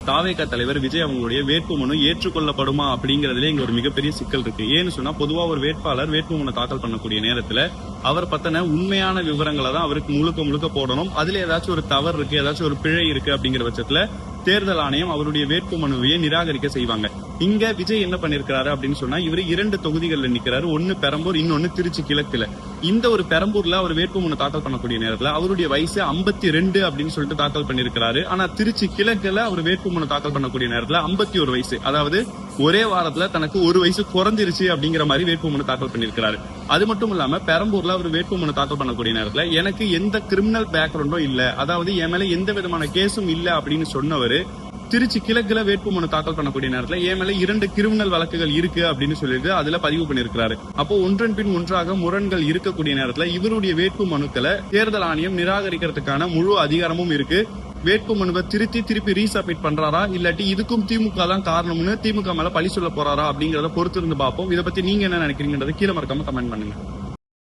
தாவேகா தலைவர் விஜய் அவங்களுடைய வேட்புமனு ஏற்றுக்கொள்ளப்படுமா அப்படிங்கறதுல இங்க ஒரு மிகப்பெரிய சிக்கல் இருக்கு. ஏன்னு சொன்னா பொதுவா ஒரு வேட்பாளர் வேட்புமனு தாக்கல் பண்ணக்கூடிய நேரத்துல அவர் பத்தின உண்மையான விவரங்களை தான் அவருக்கு முழுக்க போடணும். அதுல ஏதாச்சும் ஒரு தவறு இருக்கு, ஏதாச்சும் ஒரு பிழை இருக்கு அப்படிங்கிற பட்சத்துல தேர்தல் ஆணையம் அவருடைய வேட்புமனுவையை நிராகரிக்க செய்வாங்க. இங்க விஜய் என்ன பண்ணிருக்காரு அப்படின்னு சொன்னா இவரு 2 தொகுதிகள்ல நிக்கிறாரு. ஒன்னு பெரம்பூர், இன்னொன்னு திருச்சி கிழக்குல. இந்த ஒரு பெரம்பூர்ல அவர் வேட்புமனு தாக்கல் பண்ணக்கூடிய நேரத்துல அவருடைய வயசு 52 அப்படின்னு சொல்லிட்டு தாக்கல் பண்ணிருக்காரு. ஆனா திருச்சி கிழக்குல அவர் வேட்புமனு தாக்கல் பண்ணக்கூடிய நேரத்துல 51 வயசு, அதாவது ஒரே வாரத்துல தனக்கு 1 வயசு குறைஞ்சிருச்சு அப்படிங்கிற மாதிரி வேட்புமனு தாக்கல் பண்ணிருக்காரு. அது மட்டும் இல்லாம பெரம்பூர்ல அவர் வேட்புமனு தாக்கல் பண்ணக்கூடிய நேரத்துல எனக்கு எந்த கிரிமினல் பேக்ரவுண்டும் இல்ல, அதாவது என் மேல எந்த விதமான கேஸும் இல்ல அப்படின்னு சொன்னவரு திருச்சி கிழக்குல வேட்புமனு தாக்கல் பண்ணக்கூடிய நேரத்துல என் மேல 2 கிரிமினல் வழக்குகள் இருக்கு அப்படின்னு சொல்லிட்டு அதுல பதிவு பண்ணிருக்காரு. அப்போ ஒன்றன் பின் ஒன்றாக முரண்கள் இருக்கக்கூடிய நேரத்துல இவருடைய வேட்பு மனுக்களை தேர்தல் ஆணையம் நிராகரிக்கிறதுக்கான முழு அதிகாரமும் இருக்கு. வேட்பு மனுவை திருப்பி ரீசப்மிட் பண்றாரா, இல்லாட்டி இதுக்கும் திமுக தான் காரணம்னு திமுக மேல பழி சொல்ல போறாரா அப்படிங்கறத பொறுத்து இருந்து பார்ப்போம். இதை பத்தி நீங்க என்ன நினைக்கிறீங்கன்றத கீழே மறக்காம கமெண்ட் பண்ணுங்க.